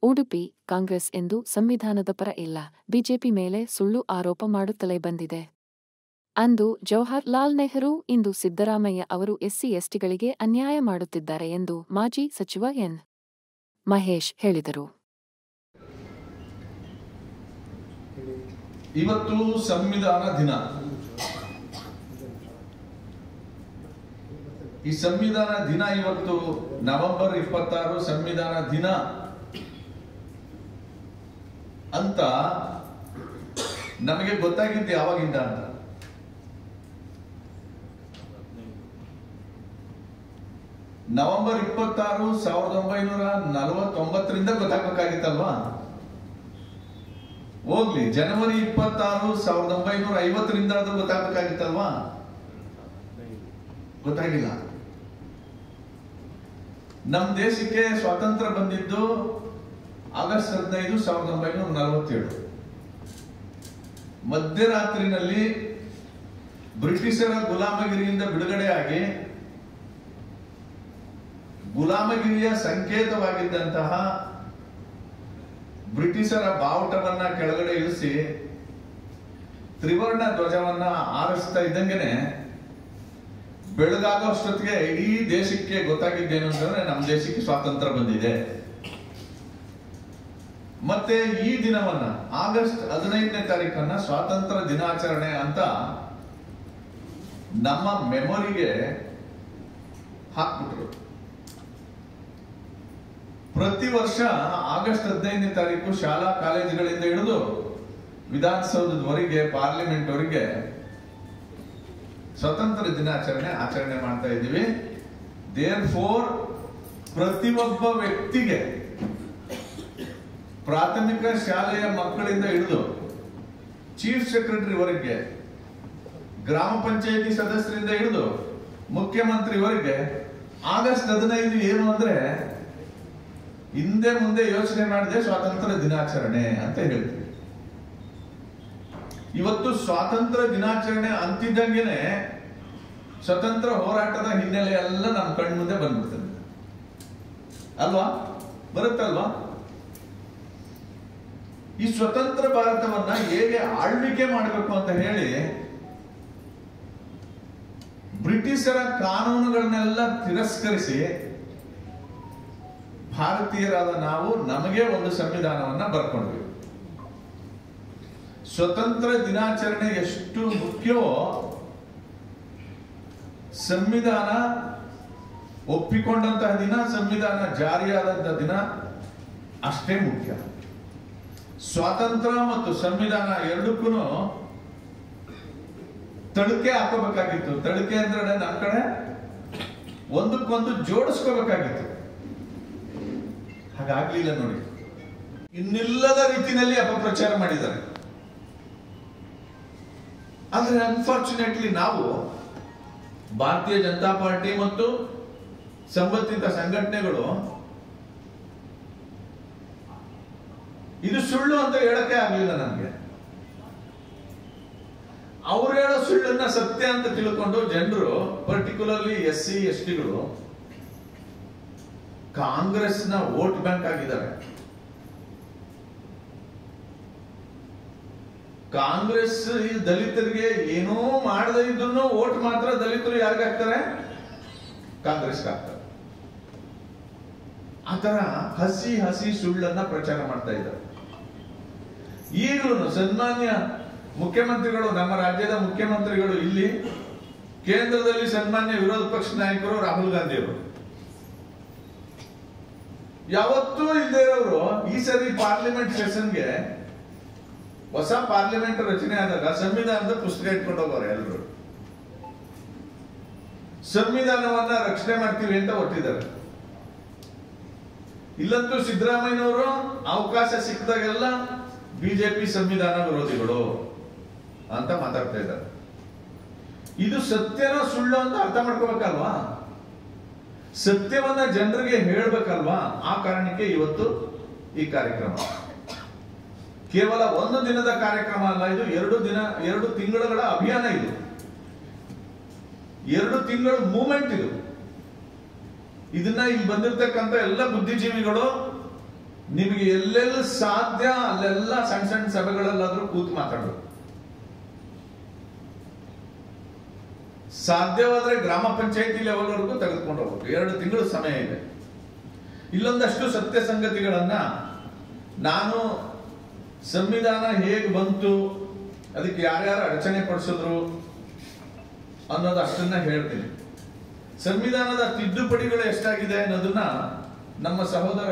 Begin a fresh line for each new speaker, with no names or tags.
ಉಡುಪಿ ಕಾಂಗ್ರೆಸ್ ಎಂದು ಸಂವಿಧಾನದ ಪರ ಇಲ್ಲ, ಬಿಜೆಪಿ ಮೇಲೆ ಸುಳ್ಳು ಆರೋಪ ಮಾಡುತ್ತಲೇ ಬಂದಿದೆ. ಅಂದು ಜವಾಹರ್ಲಾಲ್ ನೆಹರು, ಇಂದು ಸಿದ್ದರಾಮಯ್ಯ ಅವರು ಎಸ್ಸಿ-ಎಸ್ಟಿಗಳಿಗೆ ಅನ್ಯಾಯ ಮಾಡುತ್ತಿದ್ದಾರೆ ಎಂದು ಮಾಜಿ ಸಚಿವ ಎನ್. ಮಹೇಶ್ ಹೇಳಿದರು.
ಇವತ್ತು ಸಂವಿಧಾನ ದಿನ. ಈ ಸಂವಿಧಾನ ದಿನ ಇವತ್ತು ನವೆಂಬರ್ 26 ಸಂವಿಧಾನ ದಿನ ಅಂತ ನಮಗೆ ಗೊತ್ತಾಗಿದ್ದು ಯಾವಾಗಿಂದ ಅಂತ. ನವೆಂಬರ್ 26, 1949 ಗೊತ್ತಾಗಬೇಕಾಗಿತ್ತಲ್ವಾ? ಹೋಗ್ಲಿ, ಜನವರಿ 26, 1950 ಅದು ಗೊತ್ತಾಗಬೇಕಾಗಿತ್ತಲ್ವಾ? ಗೊತ್ತಾಗಿಲ್ಲ. ನಮ್ಮ ದೇಶಕ್ಕೆ ಸ್ವಾತಂತ್ರ್ಯ ಬಂದಿದ್ದು ಆಗಸ್ಟ್ 15, 1947. ಮಧ್ಯರಾತ್ರಿನಲ್ಲಿ ಬ್ರಿಟಿಷರ ಗುಲಾಮಗಿರಿಯಿಂದ ಬಿಡುಗಡೆಯಾಗಿ ಗುಲಾಮಗಿರಿಯ ಸಂಕೇತವಾಗಿದ್ದಂತಹ ಬ್ರಿಟಿಷರ ಬಾವುಟವನ್ನ ಕೆಳಗಡೆ ಇಳಿಸಿ ತ್ರಿವರ್ಣ ಧ್ವಜವನ್ನ ಆರಿಸ್ತಾ ಇದ್ದಂಗೆನೆ ಬೆಳಗಾಗೋಷ್ಟೊತ್ತಿಗೆ ಇಡೀ ದೇಶಕ್ಕೆ ಗೊತ್ತಾಗಿದ್ದೇನು ಅಂತಂದ್ರೆ ನಮ್ಮ ದೇಶಕ್ಕೆ ಸ್ವಾತಂತ್ರ್ಯ ಬಂದಿದೆ. ಮತ್ತೆ ಈ ದಿನವನ್ನ ಆಗಸ್ಟ್ 15ನೇ ತಾರೀಕನ್ನ ಸ್ವಾತಂತ್ರ್ಯ ದಿನಾಚರಣೆ ಅಂತ ನಮ್ಮ ಮೆಮೊರಿಗೆ ಹಾಕ್ಬಿಟ್ರು. ಪ್ರತಿ ವರ್ಷ ಆಗಸ್ಟ್ 15ನೇ ತಾರೀಕು ಶಾಲಾ ಕಾಲೇಜುಗಳಿಂದ ಹಿಡಿದು ವಿಧಾನಸೌಧದವರೆಗೆ, ಪಾರ್ಲಿಮೆಂಟ್ ವರೆಗೆ ಸ್ವಾತಂತ್ರ್ಯ ದಿನಾಚರಣೆ ಆಚರಣೆ ಮಾಡ್ತಾ ಇದ್ದೀವಿ. ದೇರ್ಫೋರ್ ಪ್ರತಿಯೊಬ್ಬ ವ್ಯಕ್ತಿಗೆ, ಪ್ರಾಥಮಿಕ ಶಾಲೆಯ ಮಕ್ಕಳಿಂದ ಹಿಡಿದು ಚೀಫ್ ಸೆಕ್ರೆಟರಿವರೆಗೆ, ಗ್ರಾಮ ಪಂಚಾಯಿತಿ ಸದಸ್ಯರಿಂದ ಹಿಡಿದು ಮುಖ್ಯಮಂತ್ರಿವರೆಗೆ ಆಗಸ್ಟ್ 15 ಏನು ಅಂದ್ರೆ ಹಿಂದೆ ಮುಂದೆ ಯೋಚನೆ ಮಾಡದೆ ಸ್ವಾತಂತ್ರ್ಯ ದಿನಾಚರಣೆ ಅಂತ ಹೇಳ್ತೀವಿ. ಇವತ್ತು ಸ್ವಾತಂತ್ರ್ಯ ದಿನಾಚರಣೆ ಅಂತಿದ್ದಂಗೆನೆ ಸ್ವತಂತ್ರ ಹೋರಾಟದ ಹಿನ್ನೆಲೆ ಎಲ್ಲ ನಮ್ಮ ಕಣ್ಮುಂದೆ ಬಂದ್ಬಿಡ್ತದೆ ಅಲ್ವಾ? ಬರುತ್ತಲ್ವಾ? ಈ ಸ್ವತಂತ್ರ ಭಾರತವನ್ನ ಹೇಗೆ ಆಳ್ವಿಕೆ ಮಾಡಬೇಕು ಅಂತ ಹೇಳಿ ಬ್ರಿಟಿಷರ ಕಾನೂನುಗಳನ್ನೆಲ್ಲ ತಿರಸ್ಕರಿಸಿ ಭಾರತೀಯರಾದ ನಾವು ನಮಗೆ ಒಂದು ಸಂವಿಧಾನವನ್ನ ಬರ್ಕೊಂಡ್ವಿ. ಸ್ವತಂತ್ರ ದಿನಾಚರಣೆ ಎಷ್ಟು ಮುಖ್ಯವೋ ಸಂವಿಧಾನ ಒಪ್ಪಿಕೊಂಡಂತಹ ದಿನ, ಸಂವಿಧಾನ ಜಾರಿಯಾದಂತಹ ದಿನ ಅಷ್ಟೇ ಮುಖ್ಯ. ಸ್ವಾತಂತ್ರ್ಯ ಮತ್ತು ಸಂವಿಧಾನ ಎರಡಕ್ಕೂ ತಳಿಕೆ ಹಾಕೋಬೇಕಾಗಿತ್ತು. ತಳಿಕೆ ಅಂದ್ರೆ ನಮ್ಮ ಕಡೆ ಒಂದಕ್ಕೊಂದು ಜೋಡಿಸ್ಕೋಬೇಕಾಗಿತ್ತು. ಹಾಗಾಗ್ಲಿಲ್ಲ ನೋಡಿ. ಇನ್ನಿಲ್ಲದ ರೀತಿಯಲ್ಲಿ ಅಪಪ್ರಚಾರ ಮಾಡಿದ್ದಾರೆ. ಆದ್ರೆ ಅನ್ಫಾರ್ಚುನೇಟ್ಲಿ ನಾವು ಭಾರತೀಯ ಜನತಾ ಪಾರ್ಟಿ ಮತ್ತು ಸಂಬಂಧಿತ ಸಂಘಟನೆಗಳು ಇದು ಸುಳ್ಳು ಅಂತ ಹೇಳಕ್ಕೆ ಆಗ್ಲಿಲ್ಲ ನಮ್ಗೆ. ಅವ್ರು ಹೇಳೋ ಸುಳ್ಳನ್ನ ಸತ್ಯ ಅಂತ ತಿಳ್ಕೊಂಡು ಜನರು, ಪರ್ಟಿಕ್ಯುಲರ್ಲಿ SC-STಗಳು ಕಾಂಗ್ರೆಸ್ನ ವೋಟ್ ಬ್ಯಾಂಕ್ ಆಗಿದ್ದಾರೆ. ಕಾಂಗ್ರೆಸ್ ಈ ದಲಿತರಿಗೆ ಏನೋ ಮಾಡದೇ ಇದ್ರು ವೋಟ್ ಮಾತ್ರ ದಲಿತರು ಯಾರಿಗೆ ಹಾಕ್ತಾರೆ? ಕಾಂಗ್ರೆಸ್ಗೆ ಹಾಕ್ತಾರೆ. ಆತರ ಹಸಿ ಹಸಿ ಸುಳ್ಳನ್ನ ಪ್ರಚಾರ ಮಾಡ್ತಾ ಇದ್ದಾರೆ. ಈಗಲೂ ಸನ್ಮಾನ್ಯ ಮುಖ್ಯಮಂತ್ರಿಗಳು, ನಮ್ಮ ರಾಜ್ಯದ ಮುಖ್ಯಮಂತ್ರಿಗಳು, ಇಲ್ಲಿ ಕೇಂದ್ರದಲ್ಲಿ ಸನ್ಮಾನ್ಯ ವಿರೋಧ ಪಕ್ಷ ನಾಯಕರು ರಾಹುಲ್ ಗಾಂಧಿ ಅವರು ಯಾವತ್ತೂ ಇಲ್ಲದೆ ಇರೋರು ಈ ಸರಿ ಪಾರ್ಲಿಮೆಂಟ್ ಸೆಷನ್ಗೆ ಹೊಸ ಪಾರ್ಲಿಮೆಂಟ್ ರಚನೆ ಆದಾಗ ಸಂವಿಧಾನದ ಪುಸ್ತಕ ಇಟ್ಕೊಂಡು ಹೋಗೋರು. ಎಲ್ಲರೂ ಸಂವಿಧಾನವನ್ನ ರಕ್ಷಣೆ ಮಾಡ್ತೀವಿ ಅಂತ ಹೊರಟಿದ್ದಾರೆ. ಇಲ್ಲಂತೂ ಸಿದ್ದರಾಮಯ್ಯನವರು ಅವಕಾಶ ಸಿಕ್ಕಿದಾಗೆಲ್ಲ ಬಿಜೆಪಿ ಸಂವಿಧಾನ ವಿರೋಧಿಗಳು ಅಂತ ಮಾತಾಡ್ತಾ ಇದ್ದಾರೆ. ಇದು ಸತ್ಯನೋ ಸುಳ್ಳು ಅಂತ ಅರ್ಥ ಮಾಡ್ಕೋಬೇಕಲ್ವಾ? ಸತ್ಯವನ್ನ ಜನರಿಗೆ ಹೇಳ್ಬೇಕಲ್ವಾ? ಆ ಕಾರಣಕ್ಕೆ ಇವತ್ತು ಈ ಕಾರ್ಯಕ್ರಮ ಕೇವಲ ಒಂದು ದಿನದ ಕಾರ್ಯಕ್ರಮ ಅಲ್ಲ. ಇದು 2 ತಿಂಗಳ ಅಭಿಯಾನ. ಇದು 2 ತಿಂಗಳ ಮೂವ್ಮೆಂಟ್. ಇದನ್ನ ಇಲ್ಲಿ ಬಂದಿರತಕ್ಕಂತ ಎಲ್ಲ ಬುದ್ಧಿಜೀವಿಗಳು ನಿಮಗೆ ಎಲ್ಲೆಲ್ಲ ಸಾಧ್ಯ ಅಲ್ಲೆಲ್ಲ ಸಣ್ಣ ಸಣ್ಣ ಸಭೆಗಳಲ್ಲಾದ್ರೂ ಕೂತು ಮಾತಾಡಬೇಕು. ಸಾಧ್ಯವಾದ್ರೆ ಗ್ರಾಮ ಪಂಚಾಯತಿ ಲೆವೆಲ್ ವರೆಗೂ ತೆಗೆದುಕೊಂಡು ಹೋಗ್ಬೇಕು. 2 ತಿಂಗಳು ಸಮಯ ಇದೆ. ಇಲ್ಲೊಂದಷ್ಟು ಸತ್ಯ ಸಂಗತಿಗಳನ್ನ ನಾನು ಸಂವಿಧಾನ ಹೇಗೆ ಬಂತು, ಅದಕ್ಕೆ ಯಾರ್ಯಾರು ಅಡಚಣೆ ಪಡಿಸಿದ್ರು ಅನ್ನೋದು ಅಷ್ಟನ್ನ ಹೇಳ್ತೀನಿ. ಸಂವಿಧಾನದ ತಿದ್ದುಪಡಿಗಳು ಎಷ್ಟಾಗಿದೆ ಅನ್ನೋದನ್ನ ನಮ್ಮ ಸಹೋದರ